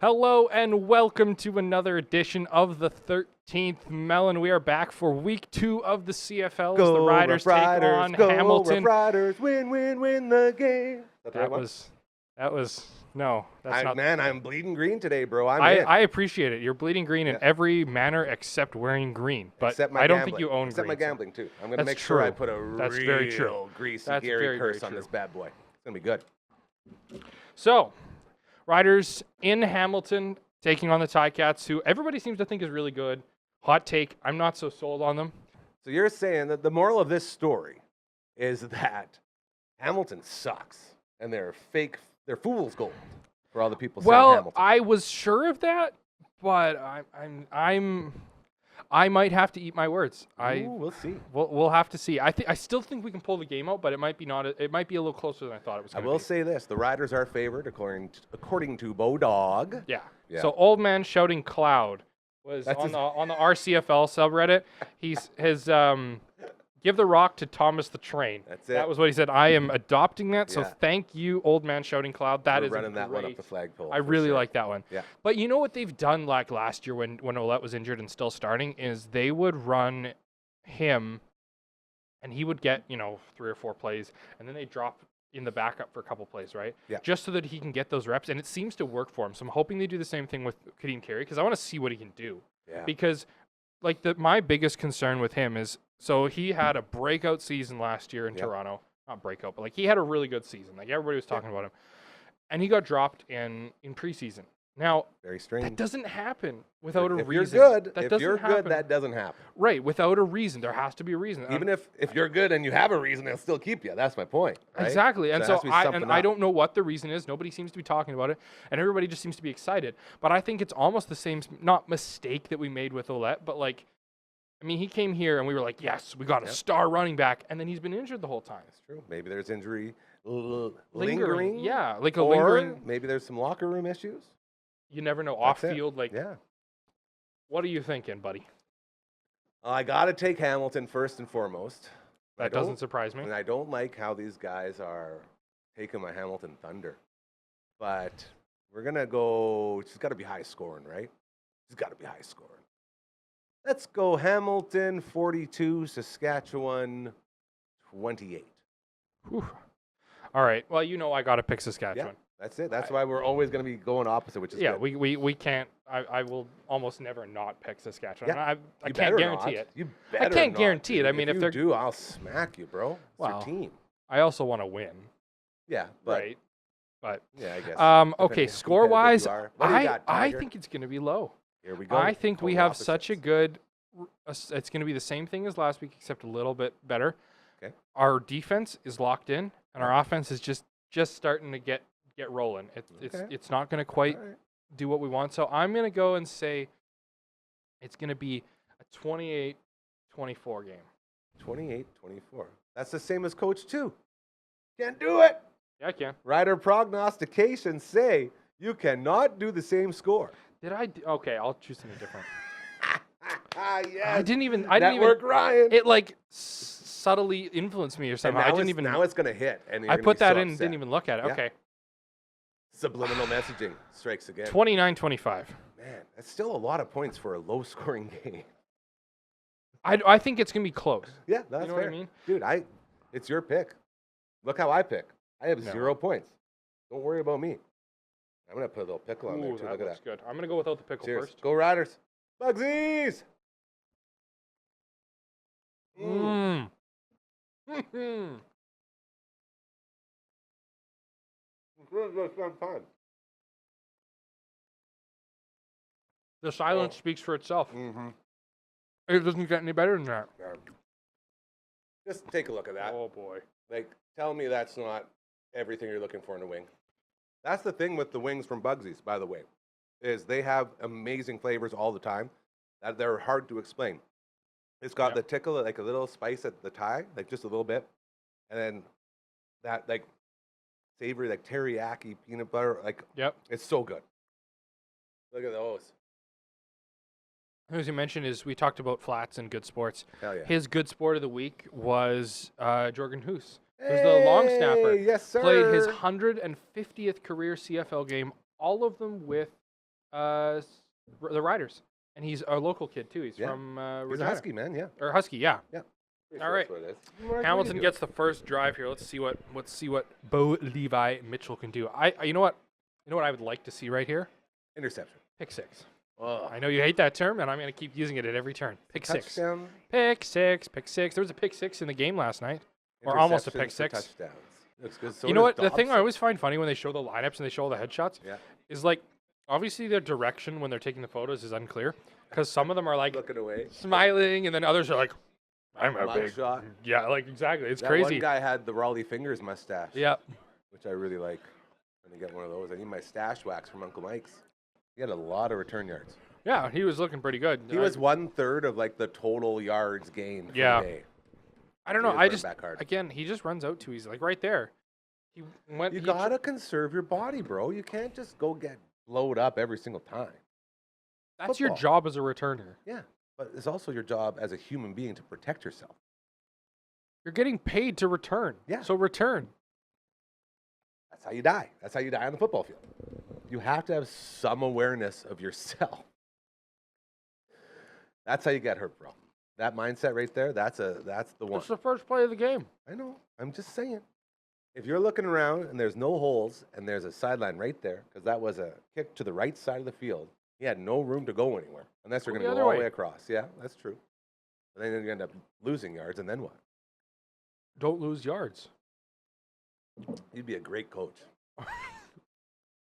Hello and welcome to another edition of the 13th Melon. We are back for week 2 of the CFL. Go The Riders take on go Hamilton. Rough Riders, win the game. That was no. That's not. Man, I'm bleeding green today, bro. I appreciate it. You're bleeding green in every manner except wearing green. But except my I don't gambling. think you own except green. my gambling too. I'm gonna That's make sure I true. put a That's real very true. greasy That's Gary very, curse very on true. this bad boy. It's gonna be good. So, Riders in Hamilton taking on the Ticats, who everybody seems to think is really good. Hot take, I'm not so sold on them. So you're saying that the moral of this story is that Hamilton sucks and they're fool's gold for all the people saying Hamilton. I was sure of that, but I might have to eat my words. We'll see. We'll have to see. I still think we can pull the game out, but it might be not. It might be a little closer than I thought it was. I will say this: the Riders are favored according to Bodog. Yeah. So old man shouting cloud was on the RCFL subreddit. His give the rock to Thomas the Train. That's it. That was what he said. I am adopting that. So Yeah. thank you, old man shouting cloud. That We're is running that one up the flagpole. I really like that one. Yeah. But you know what they've done like last year when Ouellette was injured and still starting is they would run him and he would get, 3 or 4 plays and then they drop in the backup for a couple plays, right? Yeah. Just so that he can get those reps and it seems to work for him. So I'm hoping they do the same thing with Kadeem Carey because I want to see what he can do. Yeah. Because my biggest concern with him is so he had a breakout season last year in Toronto. Not breakout, but he had a really good season. Like everybody was talking about him. And he got dropped in preseason. Now, very strange. that doesn't happen without a if reason. You're good, that if doesn't you're happen. good, that doesn't happen. Right, without a reason. There has to be a reason. Even if you're good and you have a reason, they'll still keep you. That's my point. Right? Exactly. And so I don't don't know what the reason is. Nobody seems to be talking about it. And everybody just seems to be excited. But I think it's almost the same, not mistake that we made with Ouellette, but he came here and we were like, yes, we got a star running back. And then he's been injured the whole time. That's true. Maybe there's injury lingering. Yeah, or lingering. Maybe there's some locker room issues. You never know. Off field, yeah. What are you thinking, buddy? I got to take Hamilton first and foremost. That doesn't surprise me. And I don't like how these guys are taking my Hamilton thunder. But we're going to go, it's got to be high scoring, right? It's got to be high scoring. Let's go Hamilton 42, Saskatchewan 28. Whew. All right. Well, I got to pick Saskatchewan. Yeah, that's it. That's why we're always going to be going opposite, which is good. we can't. I will almost never not pick Saskatchewan. Yeah. I can't guarantee it. You better I can't not, guarantee dude. it. I mean, if you they're do, I'll smack you, bro. It's your team. I also want to win. Yeah, but right. But yeah, I guess. Okay, score wise, I think it's going to be low. Here we go. I think we have such a good. It's going to be the same thing as last week, except a little bit better. Okay. Our defense is locked in, and our offense is just starting to get rolling. It's not going to quite do what we want. So I'm going to go and say it's going to be a 28-24 game. 28-24. That's the same as Coach 2. Can't do it. Yeah, I can. Rider prognostications say you cannot do the same score. Did I? Okay, I'll choose something different. Yes. I didn't even. Ryan. It subtly influenced me or something. Now I didn't even. Now it's going to hit. And I put that in and didn't even look at it. Yeah. Okay. Subliminal messaging strikes again. 29-25. Man, that's still a lot of points for a low-scoring game. I think it's going to be close. Yeah, that's fair. What I mean? Dude, it's your pick. Look how I pick. I have 0 points. Don't worry about me. I'm going to put a little pickle on there, too. Look at that. Good. I'm going to go without the pickle first. Go Riders. Bugsies! Mmm. The silence speaks for itself. Mm-hmm. It doesn't get any better than that. Yeah. Just take a look at that. Oh, boy. Tell me that's not everything you're looking for in a wing. That's the thing with the wings from Bugsy's, by the way, is they have amazing flavors all the time that they're hard to explain. It's got the tickle, like a little spice at the tie, just a little bit, and then that savory, teriyaki peanut butter, it's so good. Look at those. As you mentioned, we talked about flats and good sports. Hell yeah. His good sport of the week was Jorgen Hoos, who's the long snapper. Yes, sir. Played his 150th career CFL game, all of them with the Riders, and he's a local kid too. He's Yeah. from He's a Regina. Husky, man. Yeah. Or Husky, yeah. Pretty All sure right. that's what it is. Mark, Hamilton what gets the first drive here. Let's see what Bo Levi Mitchell can do. You know what I would like to see right here? interception. Pick six. Oh, I know you hate that term, and I'm going to keep using it at every turn. Pick six. touchdown. Pick six. Pick six. There was a pick six in the game last night, or almost a Interceptions pick for six. touchdowns. Looks good. So You know does what? The thing I Dobson. always find funny when they show the lineups and they show all the headshots Yeah. is like, obviously their direction when they're taking the photos is unclear because some of them are like looking away. smiling, and then others are like, I'm a Mug big shot. Yeah, like exactly. It's That crazy. one guy had the Raleigh Fingers mustache. Yeah. Which I really like. I'm gonna get one of those. I need my stash wax from Uncle Mike's. He had a lot of return yards. Yeah, he was looking pretty good. He was 1/3 of like the total yards gained. For Yeah. the day. I don't He know. was I running just back hard. again he just runs out to. He's like right there. He went. You he gotta conserve your body, bro. You can't just go get blowed up every single time. That's your football. job as a returner. Yeah, but it's also your job as a human being to protect yourself. You're getting paid to return. Yeah. So return. That's how you die. That's how you die on the football field. You have to have some awareness of yourself. That's how you get hurt, bro. That mindset right there, that's the one. It's the first play of the game. I know. I'm just saying. If you're looking around and there's no holes and there's a sideline right there, because that was a kick to the right side of the field, he had no room to go anywhere unless you're Go going to the go all other the way way. across. Yeah, that's true. But then you're going to end up losing yards, and then what? Don't lose yards. You'd be a great coach.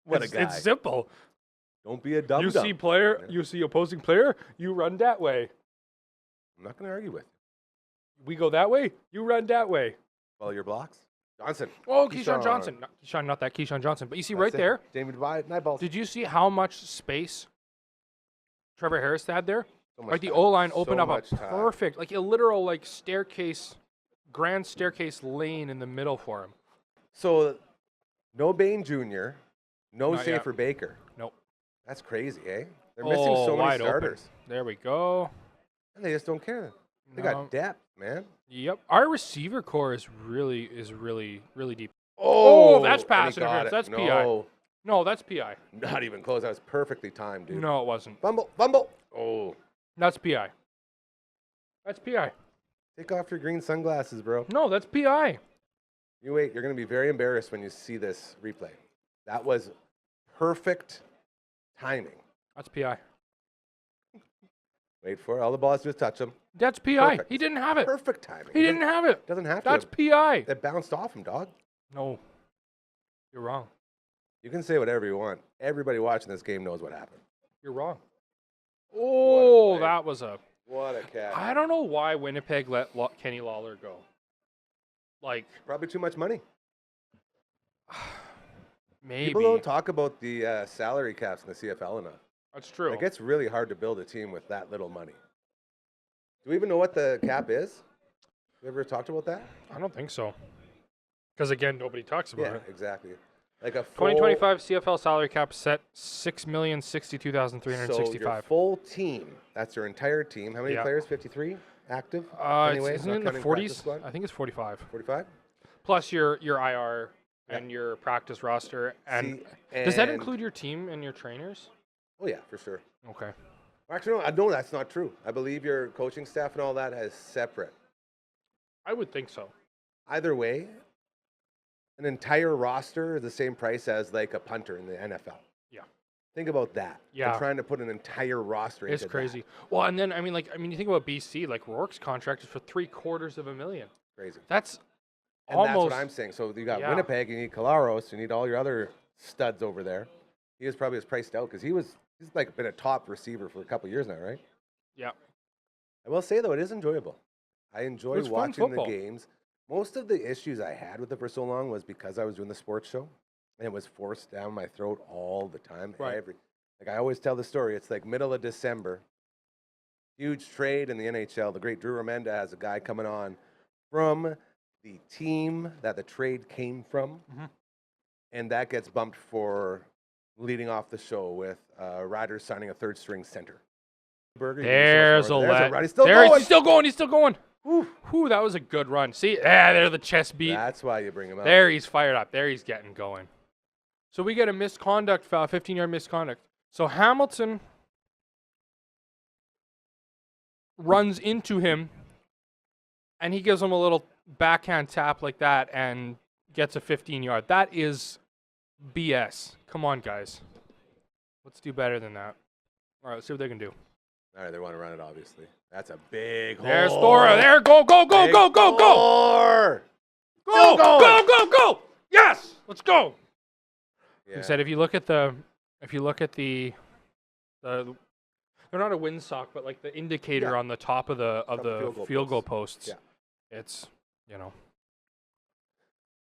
What a guy. It's simple. Don't be a dumb You see player, you see opposing player, you run that way. I'm not going to argue with you. We go that way, you run that way. Follow your blocks. Johnson. Oh, Keyshawn Johnson. Not that Keyshawn Johnson. But you see right there, David Nightballs. did you see how much space Trevor Harris had there? So much Like the time. O-line So opened up a much time. perfect, like a literal like staircase, grand staircase lane in the middle for him. So, no Bain Jr., no Not yet. Schaefer Baker. Nope. That's crazy, eh? They're missing so many wide open. starters. There we go. And they just don't care. They No. got depth, man. Yep. Our receiver core is really deep. Oh, that's and pass he got interference. it. That's no, PI. No, that's PI. Not even close. That was perfectly timed, dude. No, it wasn't. Fumble, fumble. Oh, That's PI. That's PI. take off your green sunglasses, bro. No, that's PI. You wait. You're going to be very embarrassed when you see this replay. That was perfect timing. That's PI. Wait for it. All the balls just touch him. That's PI. Perfect. He didn't have it. Perfect timing. He didn't have it. Doesn't have to. That's PI. That bounced off him, dog. No. You're wrong. You can say whatever you want. Everybody watching this game knows what happened. You're wrong. Oh, play. that was a. What a cat. I don't know why Winnipeg let Kenny Lawler go. Like, Probably too much money. maybe. People don't talk about the salary caps in the CFL enough. That's true. Like, it's really hard to build a team with that little money. Do we even know what the cap is? You ever talked about that? I don't think so. Because, again, nobody talks about Yeah, it. exactly. Like a full, 2025 CFL salary cap set $6,062,365. So your full team, that's your entire team. How many Yeah. players? 53 active? Isn't not it in the counting 40s? practice squad? I think it's 45. 45? Plus your IR Yeah. and your practice roster. And See, does that and- include your team and your trainers? Oh, yeah, for sure. Okay. Actually, no, that's not true. I believe your coaching staff and all that is separate. I would think so. Either way, an entire roster is the same price as like a punter in the NFL. Yeah. Think about that. Yeah. I'm trying to put an entire roster into It's crazy. Well, and then you think about BC, like Rourke's contract is for $750,000. Crazy. That's And almost. that's what I'm saying. So you got Yeah. Winnipeg, you need Kalaros, you need all your other studs over there. He was probably priced out because he's like been a top receiver for a couple years now, right? Yeah. I will say though, it is enjoyable. I enjoy It's fun watching the football. games. Most of the issues I had with it for so long was because I was doing the sports show, and it was forced down my throat all the time. Right. Like I always tell the story. It's like middle of December. Huge trade in the NHL. The great Drew Remenda has a guy coming on from the team that the trade came from, Mhm. and that gets bumped for leading off the show with Riders signing a third-string center. Burger, you can There's show a us more. let. Rod. He's still There, going. he's still going. He's still going. Whew. Whew, that was a good run. See, there the chest beat. That's why you bring him out. There he's fired up. There he's getting going. So we get a misconduct foul, 15-yard misconduct. So Hamilton runs into him, and he gives him a little backhand tap like that and gets a 15-yard. That is BS. Come on, guys. Let's do better than that. All right, let's see what they can do. All right, they want to run it, obviously. That's a big hole. There's Thora. There, go, go, go, Big go, go, go. Thor. Go, Still go, go, go. Yes, let's go. Yeah. He said, if you look at the, they're not a windsock, but like the indicator on the top of the field goal posts. Yeah. It's,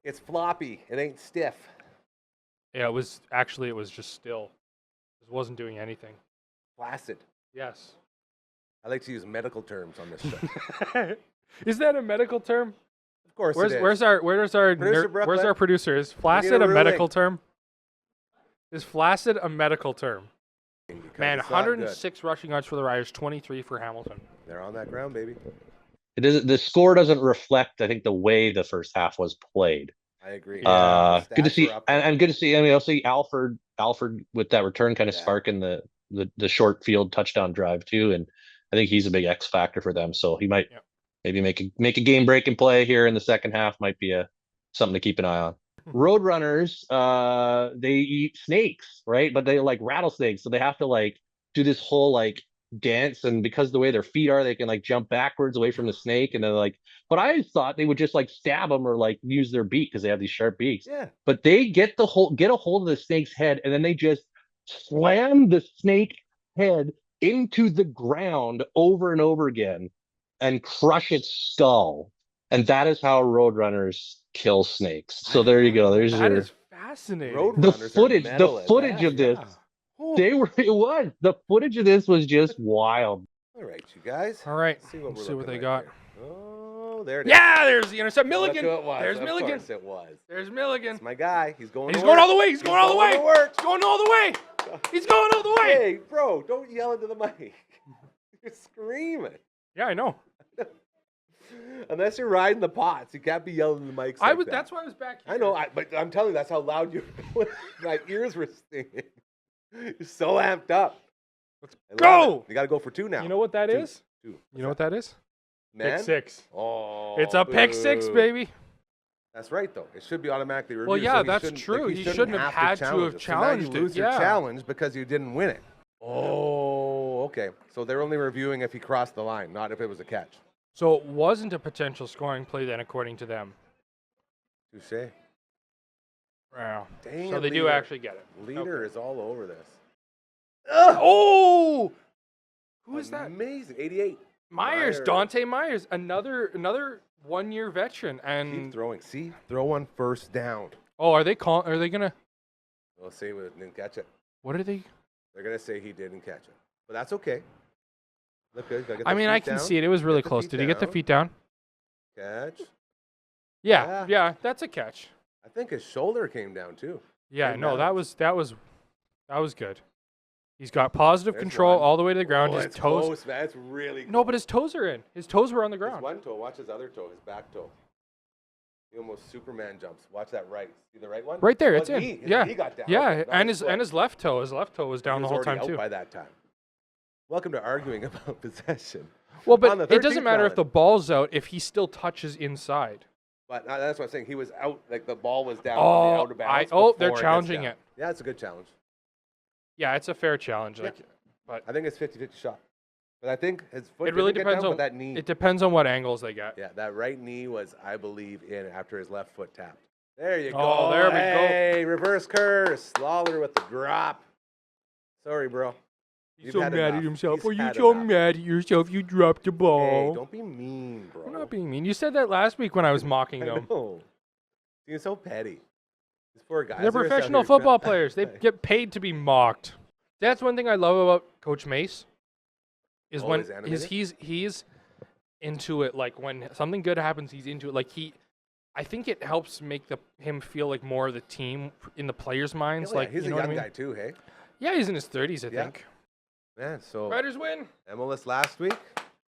It's floppy. It ain't stiff. Yeah, it was just still. It wasn't doing anything. Flaccid. Yes. I like to use medical terms on this show. Is that a medical term? Of course it is. Where's our Producer producer? Is flaccid a ruling. medical term? Is flaccid a medical term? Because Man, it's not 106 rushing yards for the Riders, 23 for Hamilton. They're on that ground, baby. It is, the score doesn't reflect, I think, the way the first half was played. I agree. Good to see, and good to see. I mean, I'll see Alfred with that return kind of sparking the short field touchdown drive too, and I think he's a big X factor for them. So he might maybe make a game breaking play here in the second half. Might be something to keep an eye on. Roadrunners, they eat snakes, right? But they like rattlesnakes, so they have to like do this whole like dance, and because the way their feet are, they can like jump backwards away from the snake, and they're like, but I thought they would just like stab them or like use their beak because they have these sharp beaks. Yeah. But they get a hold of the snake's head, and then they just slam the snake head into the ground over and over again and crush its skull. And that is how Roadrunners kill snakes. So there you go. There's That is fascinating. the footage of this. The footage of this was just wild. All right, you guys. All right. Let's see what they got. Here. Oh, there it is. Yeah, there's the intercept. Milligan. Look who it was. There's Of Milligan. course it was. There's Milligan. It's my guy. He's going. He's to going work. all the way. He's going all the way. To work. He's going all the way. He's going all the way. Hey, bro, don't yell into the mic. You're screaming. Yeah, I know. Unless you're riding the pots, you can't be yelling in the mics. Like That's why I was back here. I know, but I'm telling you, that's how loud you were. My ears were stinging. You're so amped up. Let's go. You got to go for two now. You know what that is? Two. You know what that is? Man? Pick six. Oh, It's a pick six, baby. That's right, though. It should be automatically reviewed. Well, yeah, so that's true. He shouldn't have had to have challenged so now you lose it. your Yeah. challenge because you didn't win it. Oh, okay. So they're only reviewing if he crossed the line, not if it was a catch. So it wasn't a potential scoring play then, according to them. Touché. Wow. Dang So it, they do Leader. actually get it. Leader is all over this. Oh! Who is that? Amazing. 88. Myers, Dante Myers, another 1-year veteran, Keep and throwing. See? Throw on first down. are they gonna? They'll say he didn't catch it. What are they? They're going to say he didn't catch it. But that's okay. Look good. I mean, I can see it. It was really close. Did he get the feet down? Catch. Yeah, that's a catch. I think his shoulder came down too. Yeah, Came no, down. that was good. He's got positive There's control one. all the way to the ground. Oh, His it's toes. close, man. It's really close. No, but his toes are in. His toes were on the His ground. one toe. Watch his other toe. His back toe. He almost Superman jumps. Watch that right. See the right one? Right there, Oh, it's in. knee. His Yeah, knee got down. yeah, Okay, not and foot. his left toe. His left toe was down He the was whole already time out too. by that time. Welcome to arguing about possession. Well, On but the it doesn't 13th matter if ballot. the ball's out if he still touches inside. But that's what I'm saying. He was out. Like the ball was down on the outer bounds. They're before it gets challenging down. it. Yeah, it's a good challenge. Yeah, it's a fair challenge. Yeah. Like, but I think it's 50-50 shot. But I think his foot it really didn't get depends down, on but that knee. It depends on what angles they get. Yeah, that right knee was, I believe, in after his left foot tapped. There you go. Oh, there we go. Hey, reverse curse. Lawler with the drop. Sorry, bro. He's You've so had mad enough. at himself. He's Are you had so enough. mad at yourself? You dropped the Hey, ball. don't be mean, bro. I'm not being mean. You said that last week when I was mocking I them. know. You're so petty. These poor guys. They're just out professional here football players. They get paid to be mocked. That's one thing I love about Coach Mace. Is when Always animated? he's into it. Like when something good happens, he's into it. Like I think it helps make him feel like more of the team in the players' minds. Hell yeah, Like he's you know a what I young mean? guy too, hey? Yeah, he's in his 30s, I Yeah. think. Man, so Riders win. MLS last week,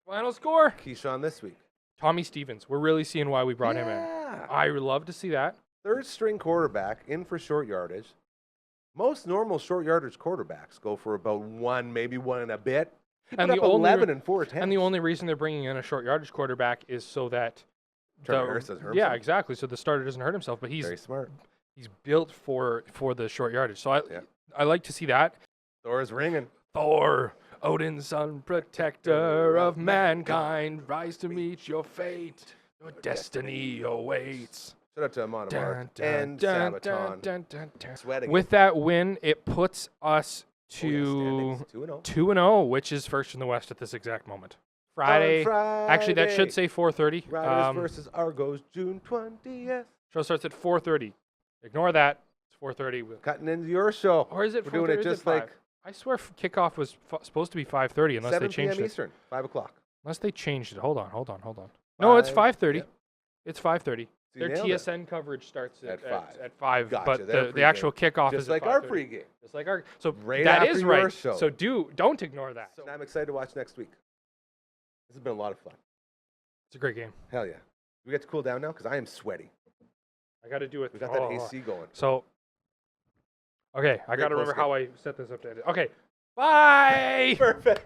Final score. Keyshawn this week. Tommy Stevens. We're really seeing why we brought him in. Yeah. I would love to see that. Third string quarterback in for short yardage. Most normal short yardage quarterbacks go for about 1, maybe 1 and a bit. And the 11 and 4 attempts. And the only reason they're bringing in a short yardage quarterback is so that Trevor Harris doesn't hurt yeah, himself. exactly. So the starter doesn't hurt himself, but he's very smart. He's built for the short yardage. So I like to see that. Thor is ringing. Thor, Odin's son, protector of mankind, rise to meet your fate. Your destiny awaits. Shout out to Amon Amarth and Sabaton. Sweating. With that win, it puts us to 2-0, which is first in the West at this exact moment. Friday. Actually, that should say 4:30. Riders versus Argos, June 20th. Show starts at 4:30. Ignore that. It's 4:30. Cutting into your show. Or is it 4:30? We're doing it just like... I swear kickoff was supposed to be 5:30 unless they changed 7 p.m. it. Eastern, 5 o'clock. Unless they changed it. Hold on. No, it's 5:30. Yep. It's 5:30. So their TSN coverage starts at 5. At 5, gotcha. But the actual kickoff just is like at our 5:30. pregame. Just like our. So right that after is your right. show. So don't ignore that. And I'm excited to watch next week. This has been a lot of fun. It's a great game. Hell yeah. We get to cool down now because I am sweaty. I got to do it. We got that AC going. So, okay, I got to remember how I set this up to edit. Okay, bye. Perfect.